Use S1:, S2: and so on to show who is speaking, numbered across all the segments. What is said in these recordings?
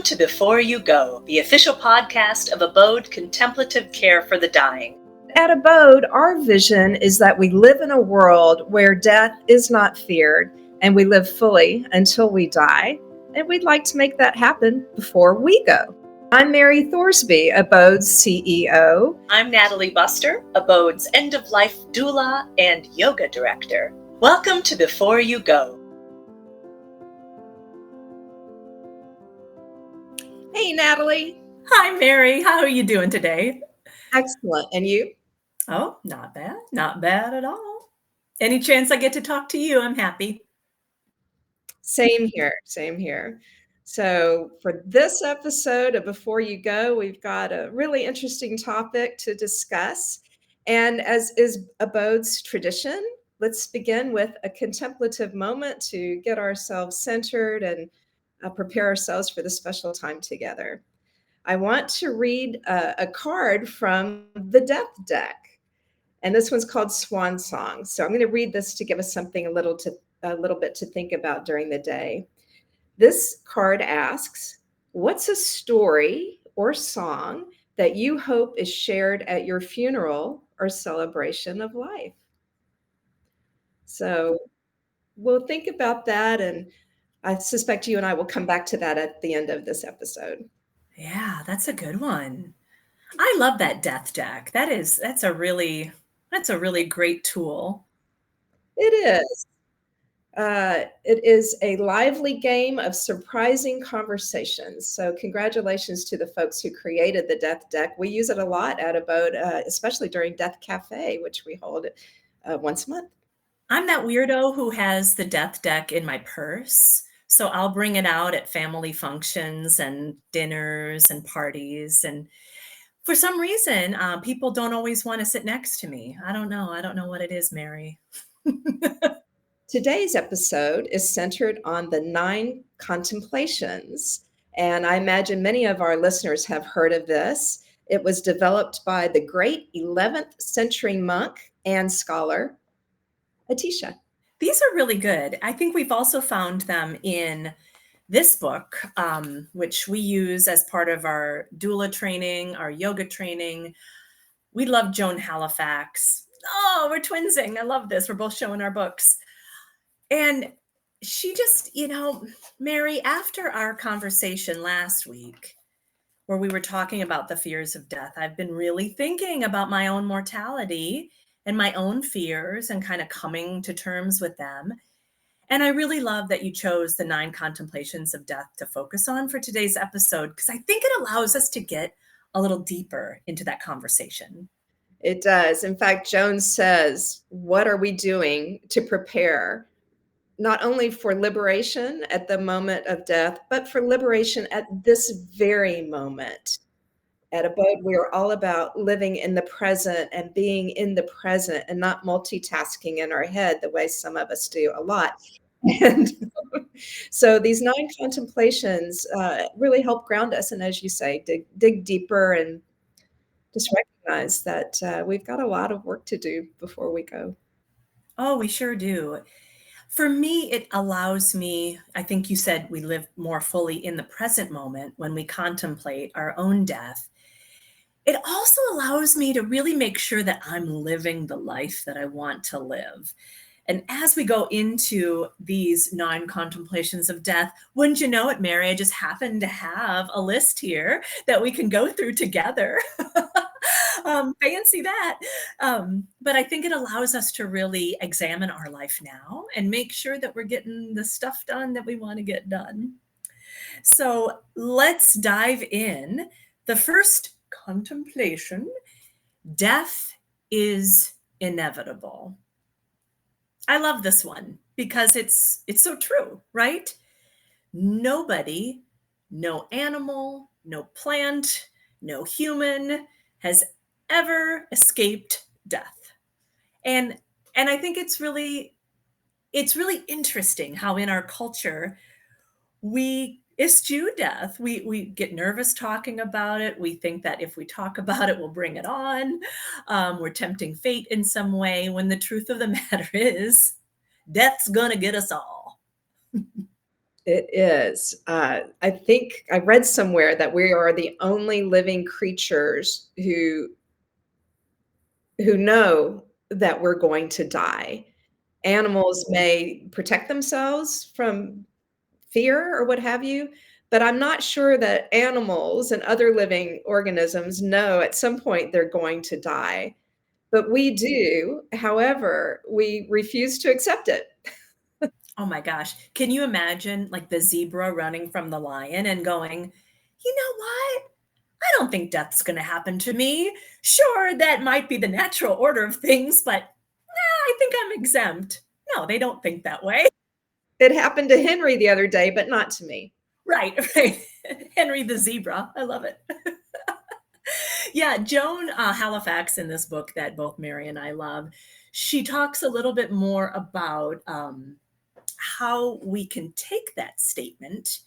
S1: to Before You Go, the official podcast of ABODE Contemplative Care for the Dying.
S2: At ABODE, our vision is that we live in a world where death is not feared and we live fully until we die. And we'd like to make that happen before we go. I'm Mary Thorsby, ABODE's CEO.
S1: I'm Natalie Buster, ABODE's end-of-life doula and yoga director. Welcome to Before You Go.
S2: Hey, Natalie.
S3: Hi, Mary. How are you doing today?
S2: Excellent. And you?
S3: Oh, not bad. Not bad at all. Any chance I get to talk to you, I'm happy.
S2: Same here. Same here. So for this episode of Before You Go, we've got a really interesting topic to discuss. And as is ABODE's tradition, let's begin with a contemplative moment to get ourselves centered and prepare ourselves for the special time together. I want to read a card from the Death Deck. And this one's called Swan Song. So I'm going to read this to give us something a little bit to think about during the day. This card asks, what's a story or song that you hope is shared at your funeral or celebration of life? So we'll think about that, and I suspect you and I will come back to that at the end of this episode.
S3: Yeah, that's a good one. I love that Death Deck. That's a really great tool.
S2: It is. It is a lively game of surprising conversations. So congratulations to the folks who created the Death Deck. We use it a lot at ABODE, especially during Death Cafe, which we hold once a month.
S3: I'm that weirdo who has the Death Deck in my purse. So I'll bring it out at family functions and dinners and parties. And for some reason, people don't always want to sit next to me. I don't know what it is, Mary.
S2: Today's episode is centered on the Nine Contemplations, and I imagine many of our listeners have heard of this. It was developed by the great 11th century monk and scholar, Atisha.
S3: These are really good. I think we've also found them in this book, which we use as part of our doula training, our yoga training. We love Joan Halifax. Oh, we're twinsing. I love this. We're both showing our books. And she just, Mary, after our conversation last week, where we were talking about the fears of death, I've been really thinking about my own mortality and my own fears and kind of coming to terms with them. And I really love that you chose the 9 Contemplations of Death to focus on for today's episode, because I think it allows us to get a little deeper into that conversation.
S2: It does. In fact, Joan says, what are we doing to prepare not only for liberation at the moment of death, but for liberation at this very moment? At ABODE, we are all about living in the present and being in the present and not multitasking in our head the way some of us do a lot. And so these 9 contemplations really help ground us. And as you say, dig deeper and just recognize that we've got a lot of work to do before we go.
S3: Oh, we sure do. For me, it allows me, I think you said we live more fully in the present moment when we contemplate our own death. It also allows me to really make sure that I'm living the life that I want to live. And as we go into these 9 contemplations of death, wouldn't you know it, Mary, I just happen to have a list here that we can go through together. Fancy that. But I think it allows us to really examine our life now and make sure that we're getting the stuff done that we want to get done. So let's dive in. The first contemplation, death is inevitable. I love this one because it's so true, right? Nobody, no animal, no plant, no human has ever escaped death. And I think it's really interesting how in our culture we eschew death. We get nervous talking about it. We think that if we talk about it, we'll bring it on. We're tempting fate in some way, when the truth of the matter is, death's gonna get us all.
S2: It is. I think I read somewhere that we are the only living creatures who know that we're going to die. Animals may protect themselves from fear or what have you, but I'm not sure that animals and other living organisms know at some point they're going to die. But we do. However, we refuse to accept it.
S3: Oh my gosh. Can you imagine like the zebra running from the lion and going, you know what? I don't think death's going to happen to me. Sure, that might be the natural order of things, but I think I'm exempt. No, they don't think that way.
S2: It happened to Henry the other day, but not to me.
S3: Right, right. Henry the zebra. I love it. Yeah, Joan Halifax in this book that both Mary and I love, she talks a little bit more about how we can take that statement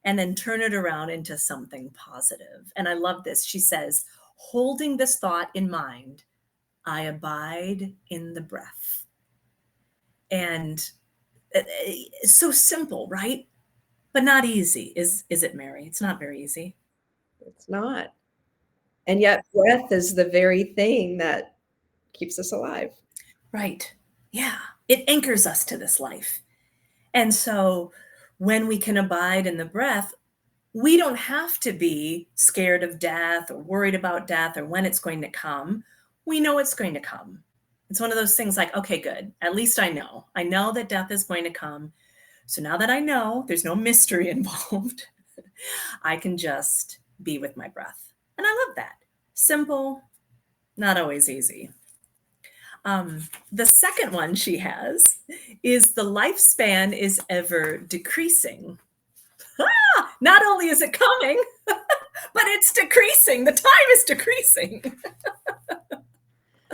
S3: and then turn it around into something positive. And I love this. She says, holding this thought in mind, I abide in the breath. And it's so simple, right? But not easy. Is it, Mary? It's not very easy.
S2: It's not. And yet, breath is the very thing that keeps us alive.
S3: Right. Yeah. It anchors us to this life. And so when we can abide in the breath, we don't have to be scared of death or worried about death or when it's going to come. We know it's going to come. It's one of those things like, okay, good. At least I know. I know that death is going to come. So now that I know there's no mystery involved, I can just be with my breath. And I love that. Simple, not always easy. The second one she has is the lifespan is ever decreasing. Not only is it coming, but it's decreasing. The time is decreasing.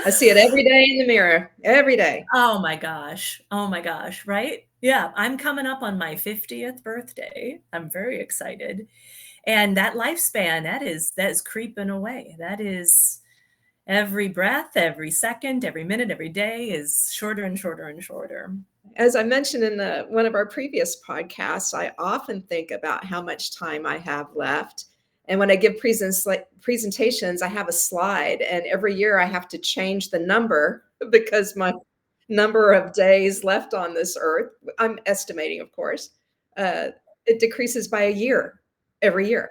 S2: I see it every day in the mirror, every day.
S3: Oh my gosh. Oh my gosh. Right? Yeah. I'm coming up on my 50th birthday. I'm very excited. And that lifespan, that is creeping away. That is every breath, every second, every minute, every day is shorter and shorter and shorter.
S2: As I mentioned in one of our previous podcasts, I often think about how much time I have left. And when I give presentations, I have a slide, and every year I have to change the number because my number of days left on this earth, I'm estimating, of course, it decreases by a year every year.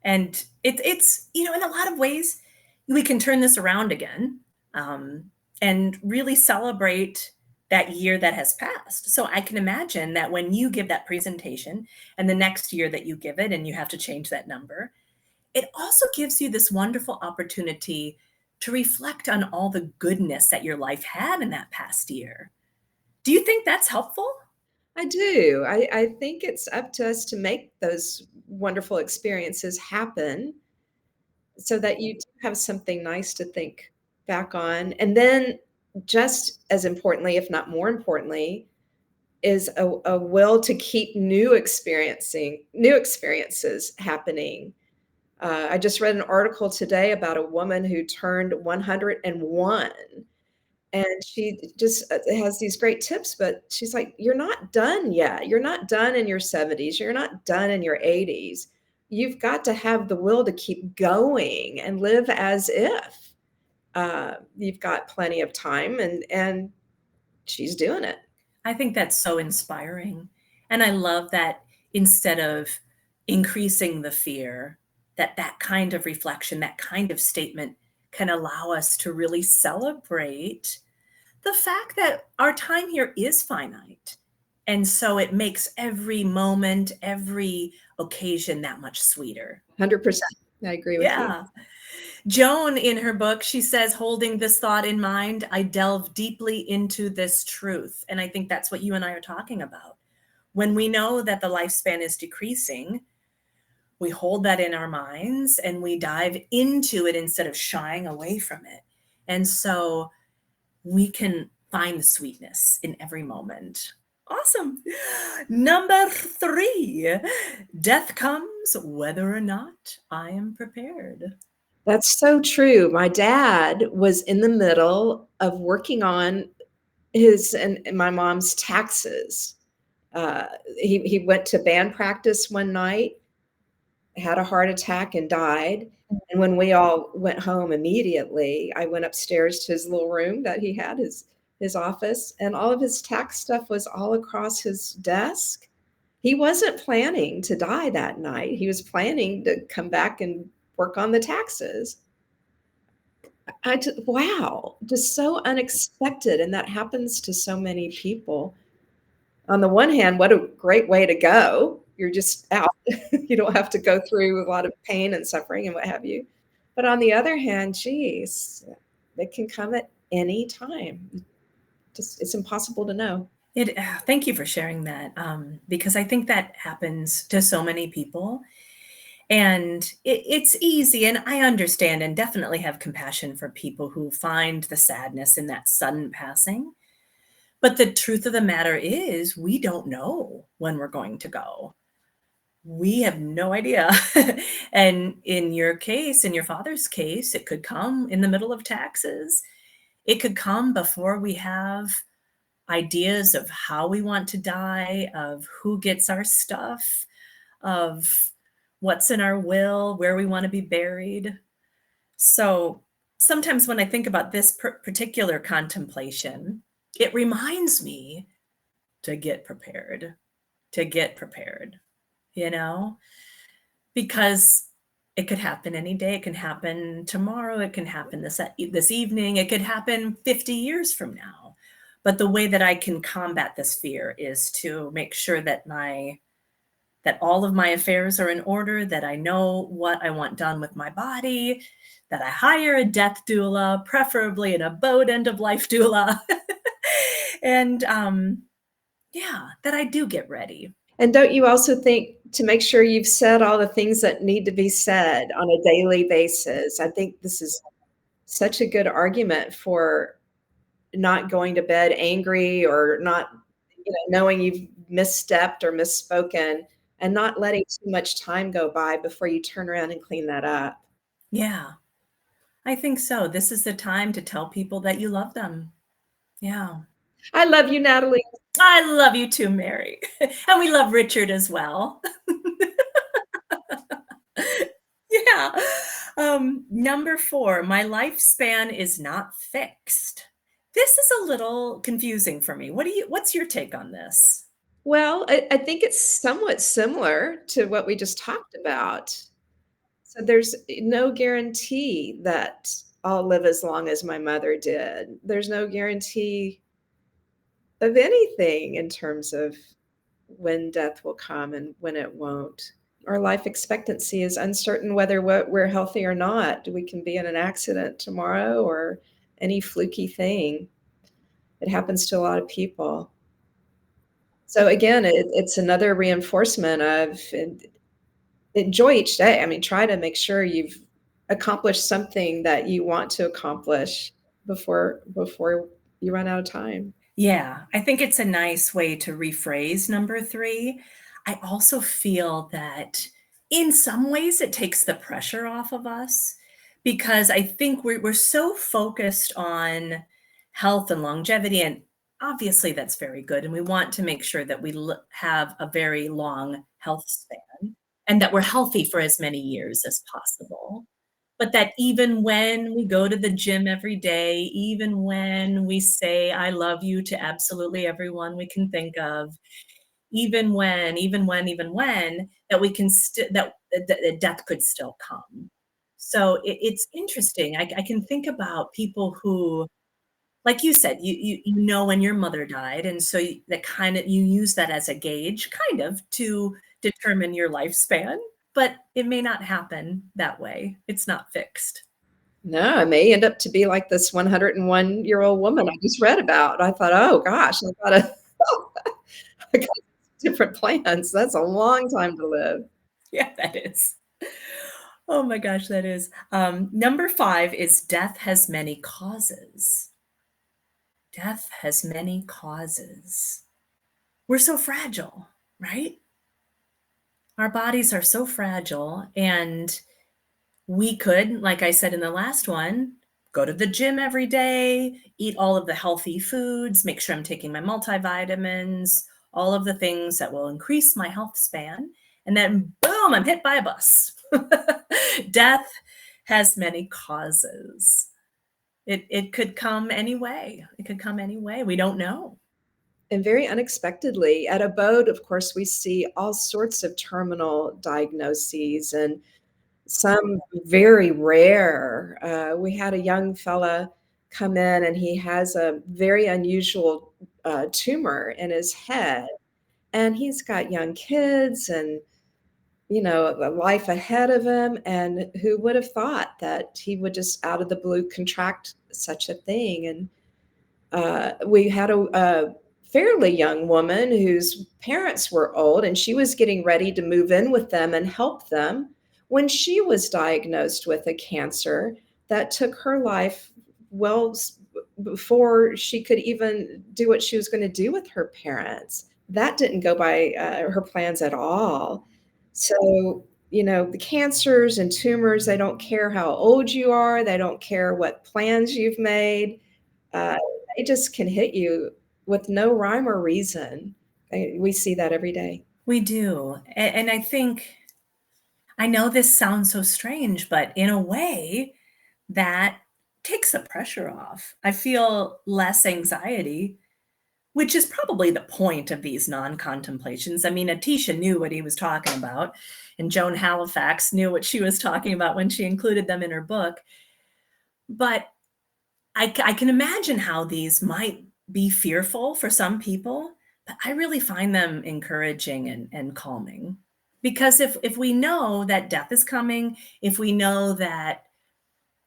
S3: And it's, in a lot of ways, we can turn this around again and really celebrate that year that has passed. So I can imagine that when you give that presentation and the next year that you give it and you have to change that number, it also gives you this wonderful opportunity to reflect on all the goodness that your life had in that past year. Do you think that's helpful?
S2: I do. I think it's up to us to make those wonderful experiences happen so that you do have something nice to think back on. And then just as importantly, if not more importantly, is a will to keep new experiences happening. I just read an article today about a woman who turned 101, and she just has these great tips, but she's like, you're not done yet. You're not done in your 70s. You're not done in your 80s. You've got to have the will to keep going and live as if you've got plenty of time, and she's doing it.
S3: I think that's so inspiring. And I love that instead of increasing the fear, that kind of reflection, that kind of statement can allow us to really celebrate the fact that our time here is finite. And so it makes every moment, every occasion that much sweeter.
S2: 100%. I agree with
S3: Yeah. Joan, in her book, she says, holding this thought in mind, I delve deeply into this truth. And I think that's what you and I are talking about. When we know that the lifespan is decreasing, we hold that in our minds and we dive into it instead of shying away from it. And so we can find the sweetness in every moment. Awesome. Number 3, death comes whether or not I am prepared.
S2: That's so true. My dad was in the middle of working on his and my mom's taxes. He went to band practice one night, had a heart attack, and died. And when we all went home immediately, I went upstairs to his little room that he had, his office, and all of his tax stuff was all across his desk. He wasn't planning to die that night. He was planning to come back and work on the taxes. Wow, just so unexpected. And that happens to so many people. On the one hand, what a great way to go. You're just out. You don't have to go through a lot of pain and suffering and what have you. But on the other hand, geez, they can come at any time. Just it's impossible to know.
S3: Thank you for sharing that, because I think that happens to so many people. And it's easy, and I understand and definitely have compassion for people who find the sadness in that sudden passing. But the truth of the matter is, we don't know when we're going to go. We have no idea. And in your case, in your father's case, it could come in the middle of taxes. It could come before we have ideas of how we want to die, of who gets our stuff, of what's in our will, where we want to be buried. So sometimes when I think about this particular contemplation, it reminds me to get prepared, you know, because it could happen any day. It can happen tomorrow. It can happen this evening. It could happen 50 years from now. But the way that I can combat this fear is to make sure that all of my affairs are in order, that I know what I want done with my body, that I hire a death doula, preferably an ABODE end-of-life doula. And that I do get ready.
S2: And don't you also think to make sure you've said all the things that need to be said on a daily basis? I think this is such a good argument for not going to bed angry or not, knowing you've misstepped or misspoken and not letting too much time go by before you turn around and clean that up.
S3: Yeah, I think so. This is the time to tell people that you love them. Yeah.
S2: I love you, Natalie.
S3: I love you too, Mary. And we love Richard as well. Yeah. Number 4, my lifespan is not fixed. This is a little confusing for me. What's your take on this?
S2: Well, I think it's somewhat similar to what we just talked about. So there's no guarantee that I'll live as long as my mother did. There's no guarantee of anything in terms of when death will come and when it won't. Our life expectancy is uncertain whether we're healthy or not. We can be in an accident tomorrow or any fluky thing. It happens to a lot of people. So again, it's another reinforcement of enjoy each day. I mean, try to make sure you've accomplished something that you want to accomplish before you run out of time.
S3: Yeah, I think it's a nice way to rephrase number 3. I also feel that in some ways it takes the pressure off of us, because I think we're so focused on health and longevity, and obviously that's very good. And we want to make sure that we have a very long health span and that we're healthy for as many years as possible. But that even when we go to the gym every day, even when we say, I love you to absolutely everyone we can think of, even when, that we can that death could still come. So it's interesting. I can think about people who, like you said, you know when your mother died, and so that kind of you use that as a gauge, kind of, to determine your lifespan. But it may not happen that way. It's not fixed.
S2: No, I may end up to be like this 101-year-old woman I just read about. I thought, oh gosh, I got different plans. That's a long time to live.
S3: Yeah, that is. Oh my gosh, that is. Number 5 is death has many causes. Death has many causes. We're so fragile, right? Our bodies are so fragile, and we could, like I said in the last one, go to the gym every day, eat all of the healthy foods, make sure I'm taking my multivitamins, all of the things that will increase my health span. And then boom, I'm hit by a bus. Death has many causes. It could come any way. It could come any way. We don't know.
S2: And very unexpectedly, at ABODE, of course, we see all sorts of terminal diagnoses and some very rare. We had a young fella come in and he has a very unusual tumor in his head. And he's got young kids and, a life ahead of him. And who would have thought that he would just out of the blue contract such a thing? And we had a fairly young woman whose parents were old, and she was getting ready to move in with them and help them when she was diagnosed with a cancer that took her life before she could even do what she was going to do with her parents. That didn't go by her plans at all. So, the cancers and tumors, they don't care how old you are, they don't care what plans you've made. Uh, they just can hit you with no rhyme or reason. We see that every day.
S3: We do. And I think, I know this sounds so strange, but in a way, that takes the pressure off. I feel less anxiety, which is probably the point of these non-contemplations. I mean, Atisha knew what he was talking about, and Joan Halifax knew what she was talking about when she included them in her book. But I can imagine how these might be fearful for some people, but I really find them encouraging and calming. Because if we know that death is coming, if we know that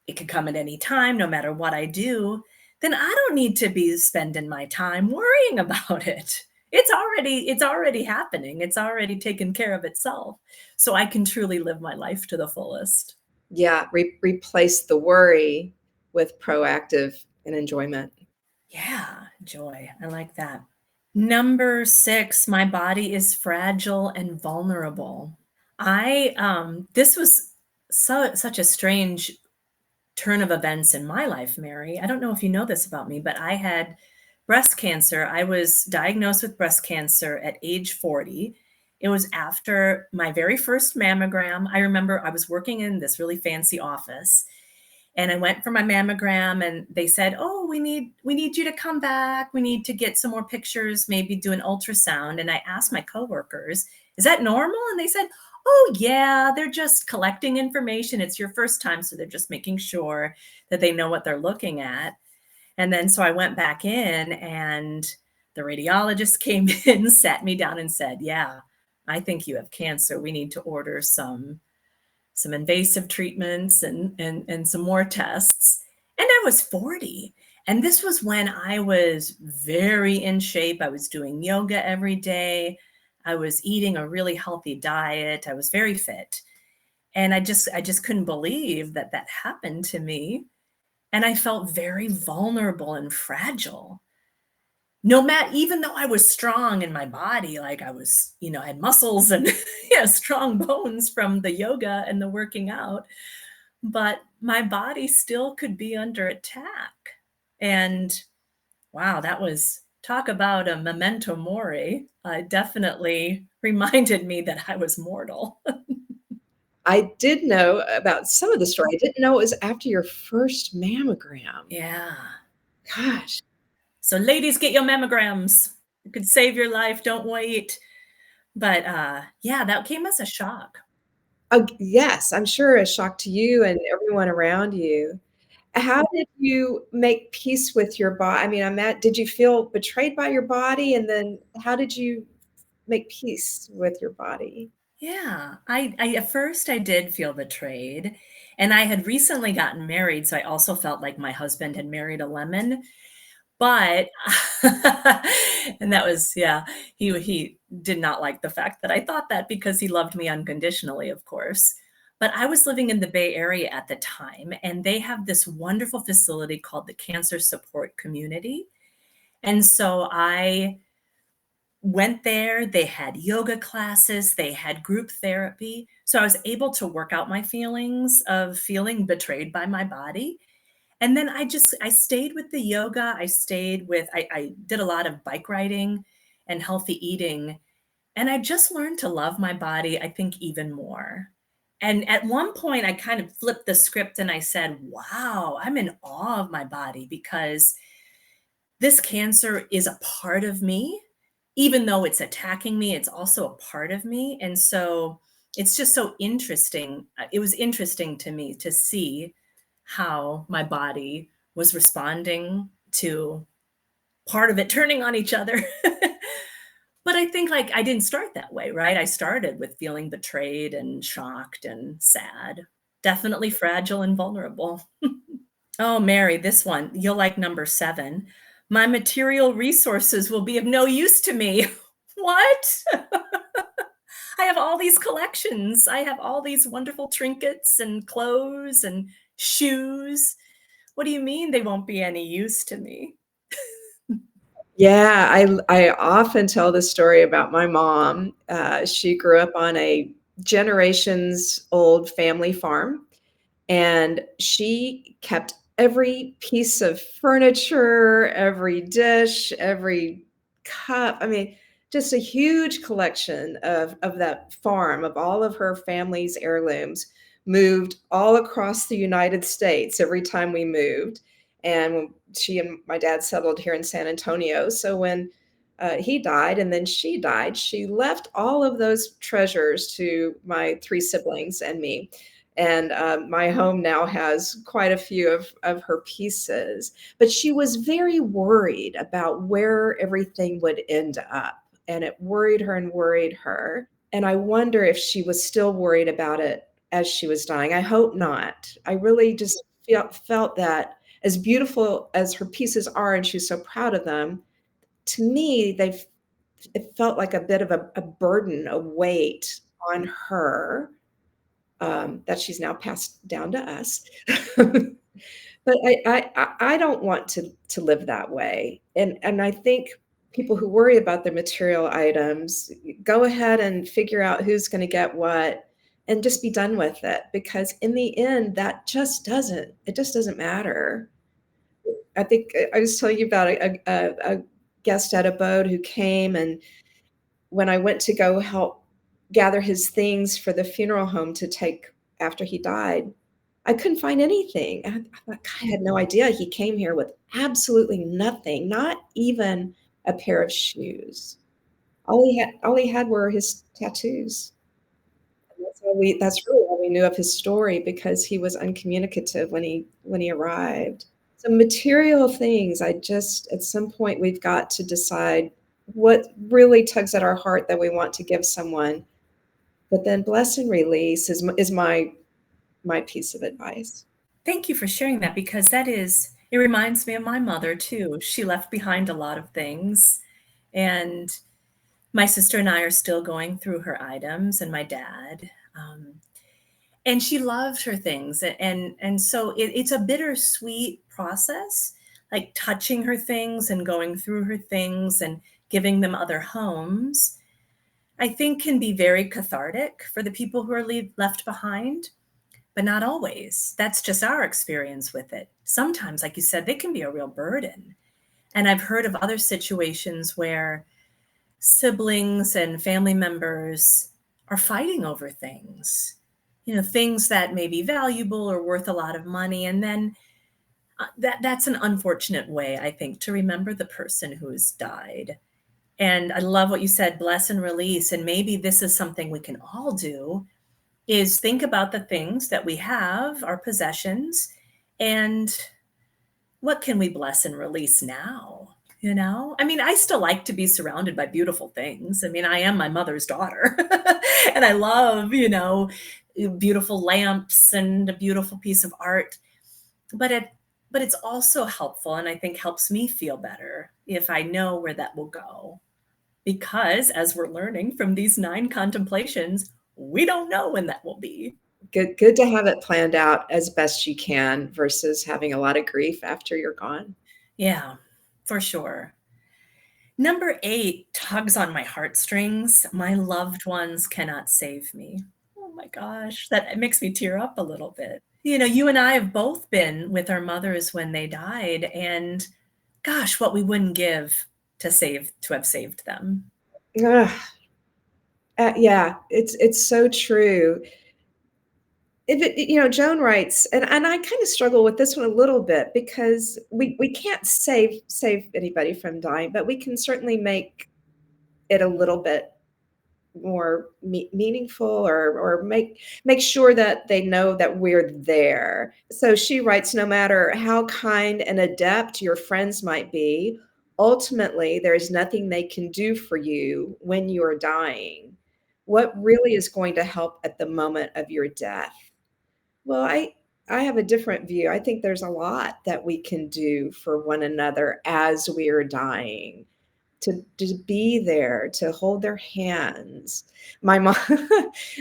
S3: it could come at any time, no matter what I do, then I don't need to be spending my time worrying about it. It's already happening. It's already taken care of itself. So I can truly live my life to the fullest.
S2: Yeah, replace the worry with proactive and enjoyment.
S3: Yeah, joy. I like that. Number 6, my body is fragile and vulnerable. This was such a strange turn of events in my life, Mary. I don't know if you know this about me, but I had breast cancer. I was diagnosed with breast cancer at age 40. It was after my very first mammogram. I remember I was working in this really fancy office, and I went for my mammogram, and they said, "Oh, we need you to come back. We need to get some more pictures, maybe do an ultrasound." And I asked my coworkers, "Is that normal?" And they said, "Oh, yeah, they're just collecting information. It's your first time, so they're just making sure that they know what they're looking at." And then so I went back in, and the radiologist came in, sat me down and said, "Yeah, I think you have cancer. We need to order some invasive treatments and some more tests." And I was 40. And this was when I was very in shape. I was doing yoga every day. I was eating a really healthy diet. I was very fit. And I just couldn't believe that happened to me. And I felt very vulnerable and fragile. No matter, even though I was strong in my body, like I was, I had muscles and strong bones from the yoga and the working out, but my body still could be under attack. And wow, that was, talk about a memento mori. Definitely reminded me that I was mortal.
S2: I did know about some of the story. I didn't know it was after your first mammogram.
S3: Yeah.
S2: Gosh.
S3: So ladies, get your mammograms. It could save your life. Don't wait. But yeah, that came as a shock.
S2: Yes, I'm sure a shock to you and everyone around you. How did you make peace with your body? I mean, did you feel betrayed by your body? And then how did you make peace with your body?
S3: Yeah, I at first I did feel betrayed, and I had recently gotten married, so I also felt like my husband had married a lemon. But and that was, yeah, he did not like the fact that I thought that, because he loved me unconditionally, of course. But I was living in the Bay Area at the time, and they have this wonderful facility called the Cancer Support Community. And so I went there. They had yoga classes, they had group therapy. So I was able to work out my feelings of feeling betrayed by my body. And then I stayed with the yoga. I did a lot of bike riding, and healthy eating. And I just learned to love my body, I think, even more. And at one point, I kind of flipped the script and I said, wow, I'm in awe of my body because this cancer is a part of me. Even though it's attacking me, it's also a part of me. And so it's just so interesting. It was interesting to me to see how my body was responding to part of it turning on each other. But I think like I didn't start that way, right? I started with feeling betrayed and shocked and sad, definitely fragile and vulnerable. Oh, Mary, this one, you'll like number 7. My material resources will be of no use to me. What? I have all these collections. I have all these wonderful trinkets and clothes and shoes. What do you mean they won't be any use to me?
S2: Yeah, I often tell the story about my mom. She grew up on a generations old family farm, and she kept every piece of furniture, every dish, every cup. I mean, just a huge collection of that farm, of all of her family's heirlooms, moved all across the United States every time we moved. And she and my dad settled here in San Antonio. So when he died and then she died, she left all of those treasures to my 3 siblings and me. And my home now has quite a few of her pieces. But she was very worried about where everything would end up. And it worried her and worried her. And I wonder if she was still worried about it as she was dying. I hope not. I really just felt that as beautiful as her pieces are, and she's so proud of them, to me, it felt like a bit of a burden, a weight on her that she's now passed down to us. But I don't want to live that way. And I think people who worry about their material items, go ahead and figure out who's going to get what and just be done with it. Because in the end, it just doesn't matter. I think I was telling you about a guest at ABODE who came, and when I went to go help gather his things for the funeral home to take after he died, I couldn't find anything. And I thought, God, I had no idea he came here with absolutely nothing, not even a pair of shoes. All he had were his tattoos. And that's really all we knew of his story, because he was uncommunicative when he arrived. So material things, I just at some point we've got to decide what really tugs at our heart that we want to give someone. But then bless and release is my piece of advice.
S3: Thank you for sharing that because it reminds me of my mother too. She left behind a lot of things. And my sister and I are still going through her items, and my dad. And she loved her things. And so it's a bittersweet process, like touching her things and going through her things and giving them other homes, I think can be very cathartic for the people who are left behind, but not always. That's just our experience with it. Sometimes, like you said, they can be a real burden. And I've heard of other situations where siblings and family members are fighting over things, things that may be valuable or worth a lot of money. And then that's an unfortunate way, I think, to remember the person who's died. And I love what you said, bless and release. And maybe this is something we can all do, is think about the things that we have, our possessions, and what can we bless and release now? I mean, I still like to be surrounded by beautiful things. I mean, I am my mother's daughter and I love, beautiful lamps and a beautiful piece of art. But it's also helpful, and I think helps me feel better if I know where that will go. Because as we're learning from these 9 contemplations, we don't know when that will be.
S2: Good to have it planned out as best you can versus having a lot of grief after you're gone.
S3: Yeah, for sure. Number 8 tugs on my heartstrings. My loved ones cannot save me. Oh my gosh, that makes me tear up a little bit. You and I have both been with our mothers when they died, and gosh, what we wouldn't give to have saved them.
S2: Ugh. Yeah, it's so true. If it, Joan writes, and I kind of struggle with this one a little bit because we can't save anybody from dying, but we can certainly make it a little bit more meaningful, or make sure that they know that we're there. So she writes, no matter how kind and adept your friends might be, ultimately there is nothing they can do for you when you are dying. What really is going to help at the moment of your death? Well, I have a different view. I think there's a lot that we can do for one another as we are dying, to be there, to hold their hands. My mom,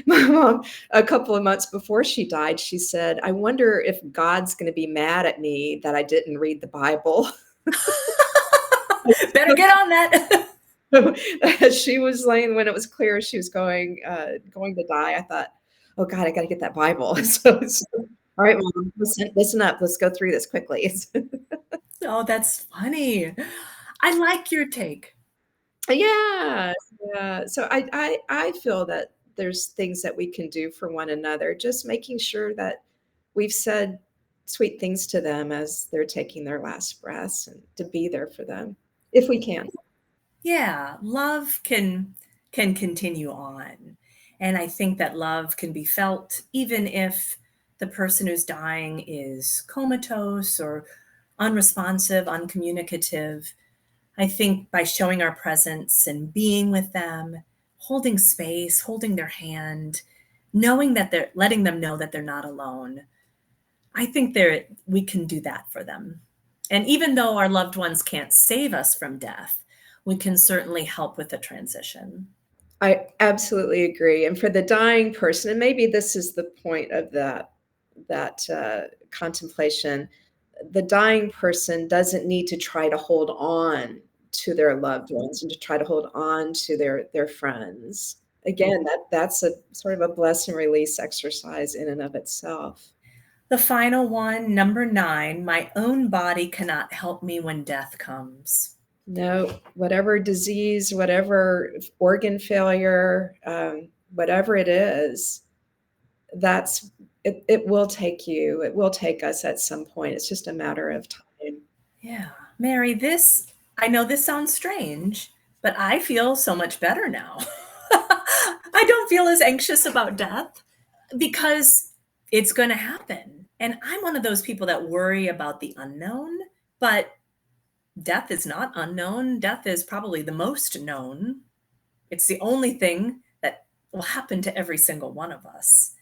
S2: my mom, a couple of months before she died, she said, "I wonder if God's going to be mad at me that I didn't read the Bible."
S3: Better get on that.
S2: As she was laying, when it was clear she was going to die, I thought, "Oh God, I got to get that Bible." So, all right, Mom, listen up. Let's go through this quickly.
S3: Oh, that's funny. I like your take.
S2: Yeah, yeah. So I feel that there's things that we can do for one another, just making sure that we've said sweet things to them as they're taking their last breaths, and to be there for them if we can.
S3: Yeah, love can continue on. And I think that love can be felt even if the person who's dying is comatose or unresponsive, uncommunicative. I think by showing our presence and being with them, holding space, holding their hand, knowing that they're letting them know that they're not alone, I think we can do that for them. And even though our loved ones can't save us from death, we can certainly help with the transition.
S2: I absolutely agree. And for the dying person, and maybe this is the point of that contemplation, the dying person doesn't need to try to hold on to their loved ones and to try to hold on to their friends. Again, that's a sort of a bless and release exercise in and of itself.
S3: The final one, number 9, my own body cannot help me when death comes.
S2: No, whatever disease, whatever organ failure, whatever it is, it will take you. It will take us at some point. It's just a matter of time.
S3: Yeah. Mary, I know this sounds strange, but I feel so much better now. I don't feel as anxious about death because it's going to happen. And I'm one of those people that worry about the unknown, but death is not unknown. Death is probably the most known. It's the only thing that will happen to every single one of us.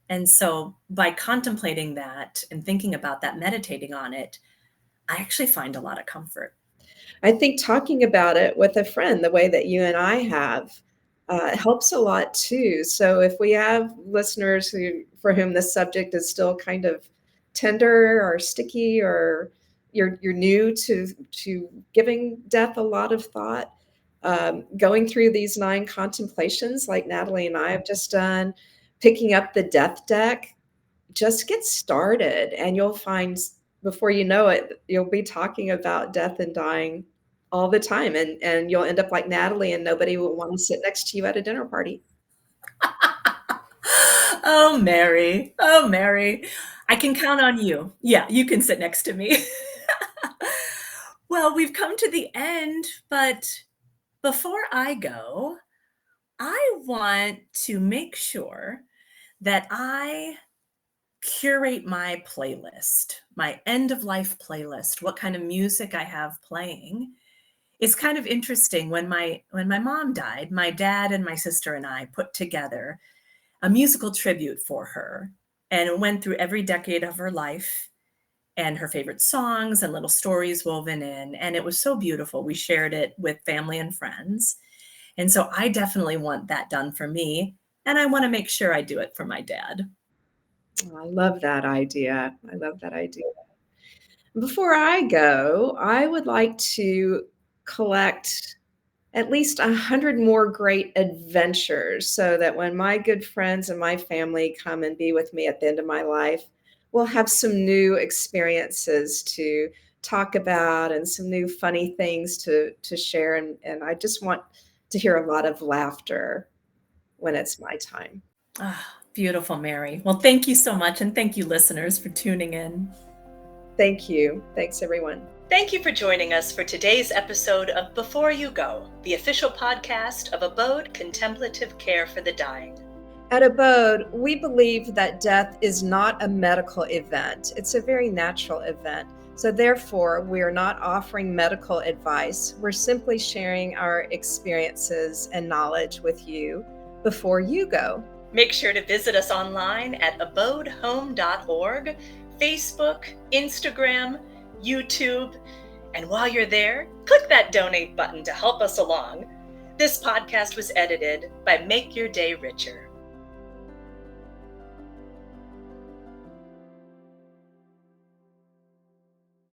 S3: And so by contemplating that and thinking about that, meditating on it, I actually find a lot of comfort.
S2: I think talking about it with a friend, the way that you and I have, helps a lot too. So if we have listeners for whom this subject is still kind of tender or sticky, or you're new to giving death a lot of thought, going through these 9 contemplations like Natalie and I have just done, picking up the death deck, just get started, and you'll find before you know it, you'll be talking about death and dying all the time, and you'll end up like Natalie, and nobody will want to sit next to you at a dinner party.
S3: Oh, Mary. Oh, Mary. I can count on you. Yeah, you can sit next to me. Well, we've come to the end, but before I go, I want to make sure that I curate my playlist, my end of life playlist, what kind of music I have playing. It's kind of interesting. When my mom died, my dad and my sister and I put together a musical tribute for her, and it went through every decade of her life and her favorite songs and little stories woven in, and it was so beautiful. We shared it with family and friends. And so I definitely want that done for me, and I want to make sure I do it for my dad.
S2: Oh, I love that idea. I love that idea. Before I go, I would like to collect at least 100 more great adventures, so that when my good friends and my family come and be with me at the end of my life, we'll have some new experiences to talk about and some new funny things to share. And I just want to hear a lot of laughter when it's my time.
S3: Ah, beautiful, Mary. Well, thank you so much. And thank you, listeners, for tuning in.
S2: Thank you. Thanks, everyone.
S1: Thank you for joining us for today's episode of Before You Go, the official podcast of ABODE Contemplative Care for the Dying.
S2: At ABODE, we believe that death is not a medical event. It's a very natural event. So therefore, we are not offering medical advice. We're simply sharing our experiences and knowledge with you before you go.
S1: Make sure to visit us online at abodehome.org, Facebook, Instagram, YouTube, and while you're there, click that donate button to help us along. This podcast was edited by Make Your Day Richer.